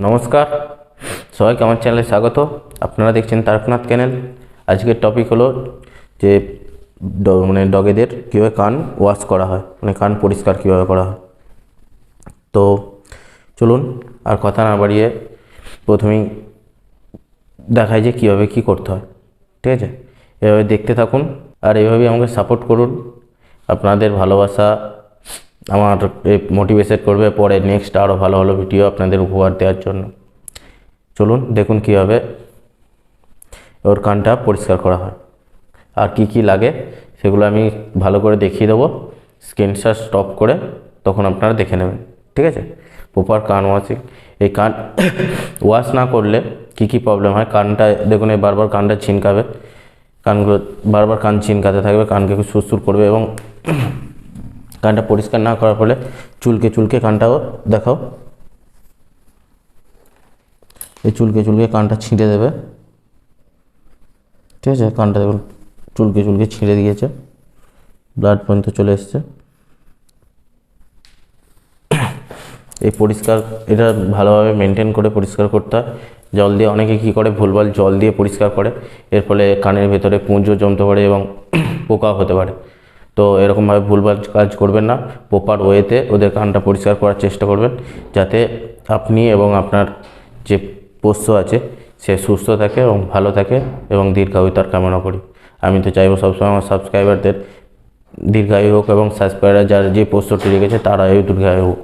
নমস্কার, সবাইকে আমার চ্যানেলে স্বাগত। আপনারা দেখছেন তারকনাথ চ্যানেল। আজকের টপিক হলো যে ডগেদের কীভাবে কান ওয়াশ করা হয়, কান পরিষ্কার কীভাবে করা হয়। তো চলুন আর কথা না বাড়িয়ে প্রথমেই দেখায় যে কীভাবে কী করতে হয়। ঠিক আছে, এভাবে দেখতে থাকুন আর এভাবেই আমাকে সাপোর্ট করুন। আপনাদের ভালোবাসা আমার মোটিভেশন করবে পরে নেক্সট আরও ভালো ভালো ভিডিও আপনাদের উপহার দেওয়ার জন্য। চলুন দেখুন কীভাবে ওর কানটা পরিষ্কার করা হয় আর কি কি লাগে সেগুলো আমি ভালো করে দেখিয়ে দেবো। স্ক্রিনশট স্টপ করে তখন আপনারা দেখে নেবেন। ঠিক আছে, প্রপার কান ওয়াশিং। এই কান ওয়াশ না করলে কি কি প্রবলেম হয়, কানটা দেখুন এই বারবার কানটা ছিনকাবে, কানগুলো বারবার কান ছিনকাতে থাকবে, কানকে খুব সুরসুর করবে এবং কানটা পরিষ্কার না করার ফলে চুলকে চুলকে কানটাও দেখাও, এই চুলকে চুলকে কানটা ছিঁড়ে দেবে। ঠিক আছে, কানটা দেখুন চুলকে চুলকে ছিঁড়ে দিয়েছে, ব্লাড পর্যন্ত চলে এসছে। এই পরিষ্কার এটা ভালোভাবে মেনটেন করে পরিষ্কার করতে হয়। জল দিয়ে অনেকে কী করে ভুলভাল জল দিয়ে পরিষ্কার করে, এর ফলে কানের ভেতরে পুঁজও জমতে পারে এবং পোকাও হতে পারে। তো এরকমভাবে ভুলভাল কাজ করবেন না, প্রপার ওয়েতে ওদের কানটা পরিষ্কার করার চেষ্টা করবেন যাতে আপনি এবং আপনার যে পোষ্য আছে সে সুস্থ থাকে এবং ভালো থাকে এবং দীর্ঘায়ু তার কামনা করি। আমি তো চাইবো সবসময় আমার সাবস্ক্রাইবারদের দীর্ঘায়ু হোক এবং সাবস্ক্রাইবার যার যে পোষ্যটি রেখেছে তার আয়ু দীর্ঘায়ু হোক।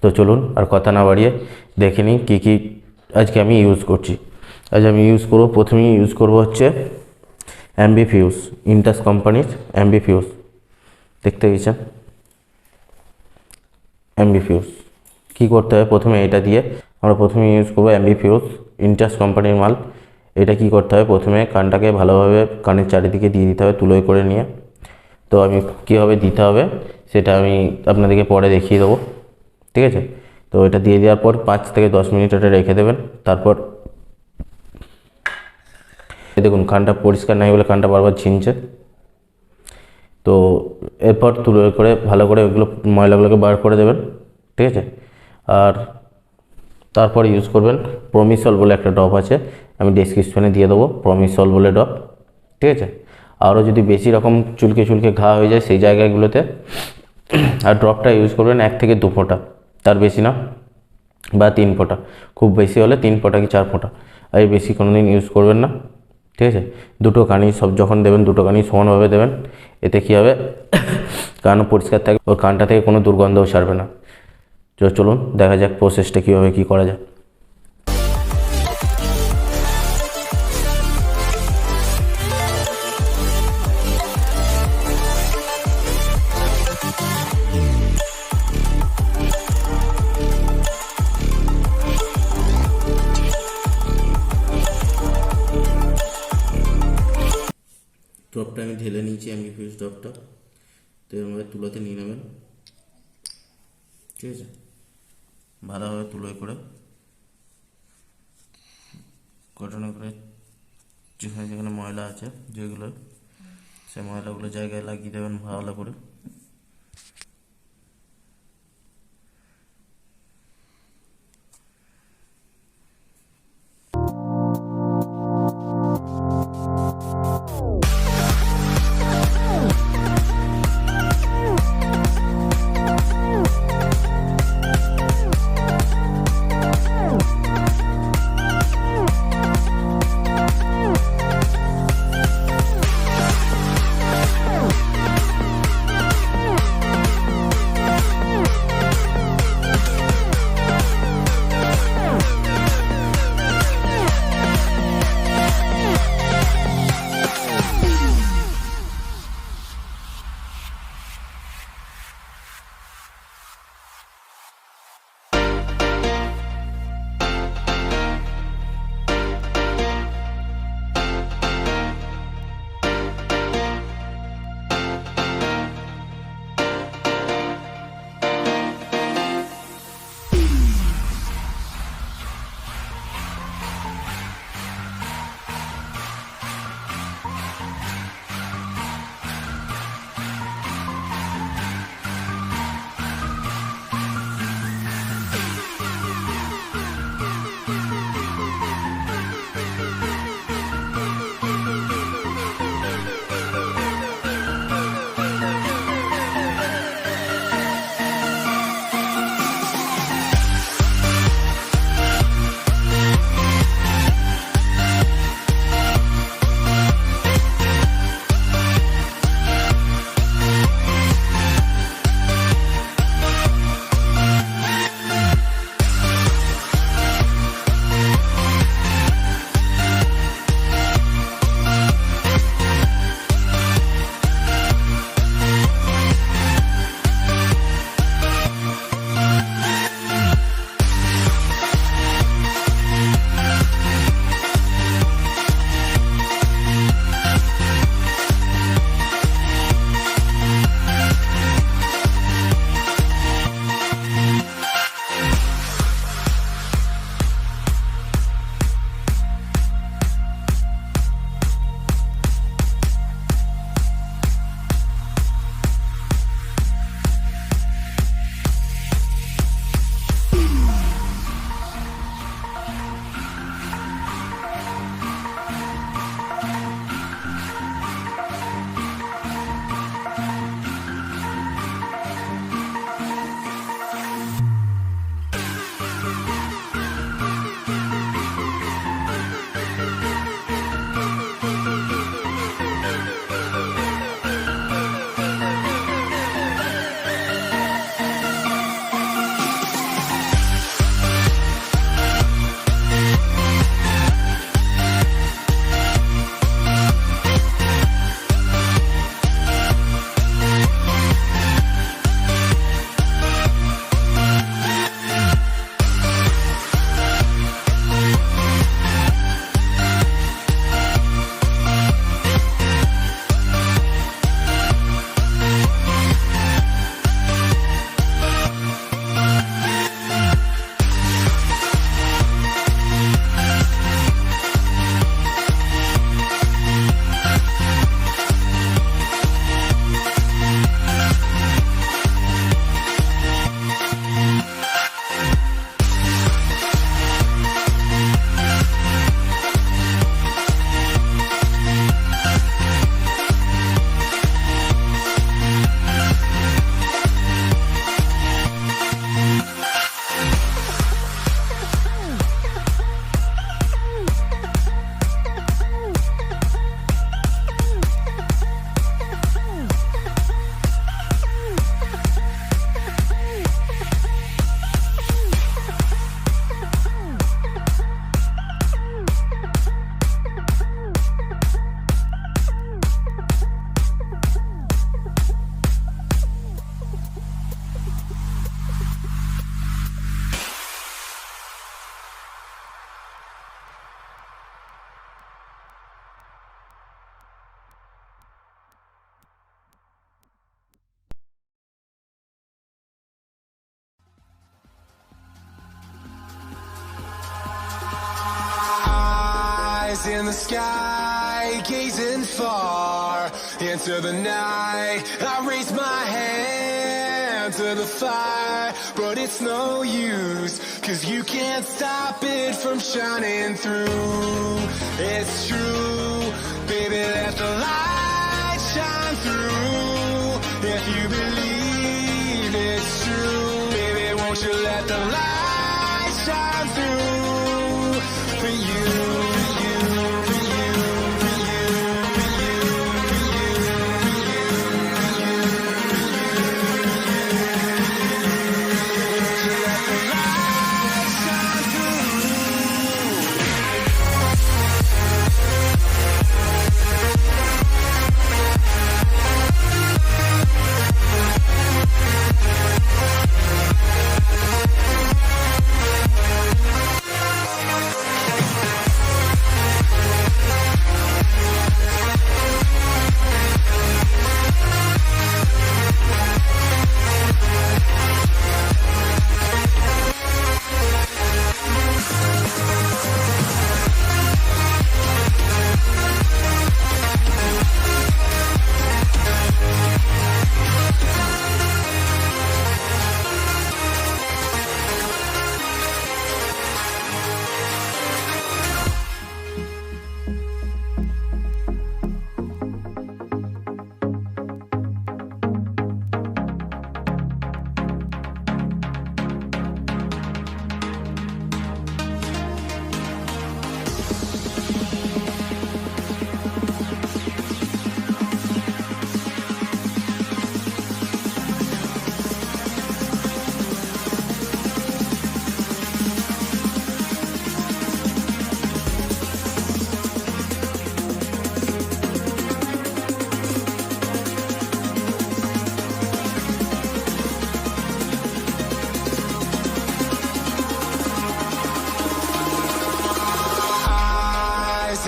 তো চলুন আর কথা না বাড়িয়ে দেখে নিই কী কী আজকে আমি ইউজ করছি। আজ আমি প্রথমেই ইউজ করবো হচ্ছে অ্যাম্বিফিউজ, ইন্টাস কোম্পানির অ্যাম্বিফিউজ। দেখতে গেছেন অ্যাম্বিফিউজ কী করতে হবে, প্রথমে এটা দিয়ে আমরা প্রথমে ইউজ করবো অ্যাম্বিফিউজ ইন্টাস কোম্পানির মাল। এটা কি করতে হবে, প্রথমে কানটাকে ভালোভাবে কানের চারিদিকে দিয়ে দিতে হবে তুলোয় করে নিয়ে। তো আমি কীভাবে দিতে হবে সেটা আমি আপনাদেরকে পরে দেখিয়ে দেবো। ঠিক আছে, তো এটা দিয়ে দেওয়ার পর 5 থেকে 10 মিনিট এটা রেখে দেবেন। তারপর দেখুন কানটা পরিষ্কার নাই বলে কানটা বারবার ছিনছে। তো এরপর তুলো করে ভালো করে ওগুলো ময়লাগুলোকে বার করে দেবেন। ঠিক আছে, আর তারপর ইউজ করবেন প্রমিসল বলে একটা ড্রপ আছে, আমি ডেসক্রিপশনে দিয়ে দেবো প্রমিসল বলে ড্রপ। ঠিক আছে, আরও যদি বেশি রকম চুলকে চুলকে ঘা হয়ে যায় সেই জায়গাগুলোতে, আর ড্রপটা ইউজ করবেন 1 থেকে 2 ফোঁটা, তার বেশি না, বা 3 ফোঁটা, খুব বেশি হলে 3 ফোঁটা কি 4 ফোঁটা, আর বেশি কোনো দিন ইউজ করবেন না। ঠিক আছে, দুটো কানই যখন দেবেন দুটো কানই সমানভাবে দেবেন। এতে কী হবে, কানও পরিষ্কার থাকবে, ওর কানটা থেকে কোনো দুর্গন্ধও ছাড়বে না। চলুন দেখা যাক প্রসেসটা কীভাবে কী করা যায়। ড্রপটা আমি ঢেলে নিয়েছি, অ্যাম্বিফিউজ ড্রপটা, তো এর মধ্যে তুলোতে নিয়ে নেবেন। ঠিক আছে, ভালোভাবে তুলোয় করে কটনে করে যেখানে যেখানে ময়লা আছে যেগুলো, সেই ময়লাগুলো জায়গায় লাগিয়ে দেবেন ভালো করে। in the sky, gazing far into the night. I raise my hand to the fire, but it's no use, 'cause you can't stop it from shining through. It's true, baby, let the light shine through. If you believe it's true, baby, won't you let the light shine through for you.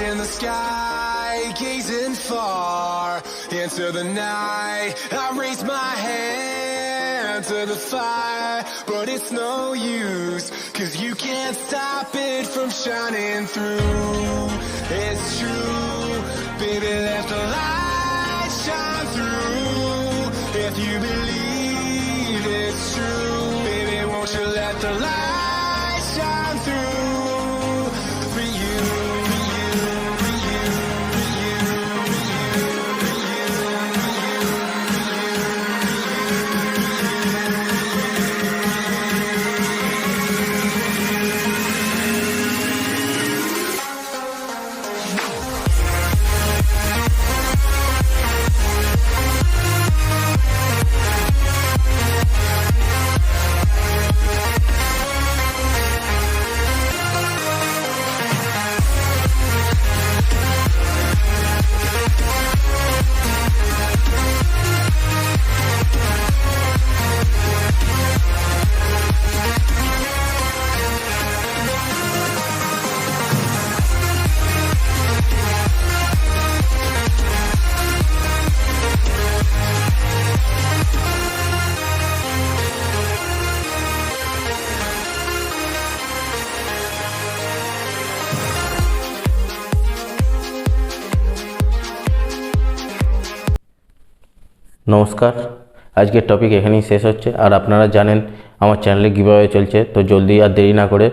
In the sky, gazing far into the night. I raise my hand to the fire, but it's no use, 'cause you can't stop it from shining through. It's true, baby, let the light shine through. If you believe it's true, baby, won't you let the light shine through for you. নমস্কার, আজকের topic এখানেই শেষ হচ্ছে। আর আপনারা জানেন আমার চ্যানেলে giveaway চলছে, তো জলদি আর দেরি না করে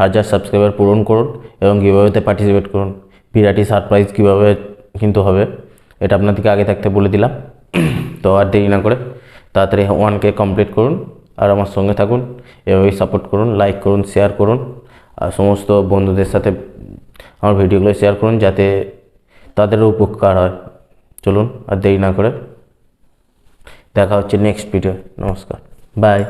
1000 সাবস্ক্রাইবার পূরণ করুন এবং গিভঅ্যাওয়েতে পার্টিসিপেট করুন। বিরাটি সারপ্রাইজ গিভঅ্যাওয়ে কিন্তু হবে, এটা আপনাদেরকে আগে থাকতে বলে দিলাম। তো আর দেরি না করে তাড়াতাড়ি 1K কমপ্লিট করুন আর আমার সঙ্গে থাকুন, এভাবেই সাপোর্ট করুন, লাইক করুন, শেয়ার করুন আর সমস্ত বন্ধুদের সাথে আমার ভিডিওগুলো শেয়ার করুন যাতে তাদেরও উপকার হয়। চলুন আর দেরি না করে দেখা হচ্ছে নেক্সট ভিডিও। নমস্কার, বাই।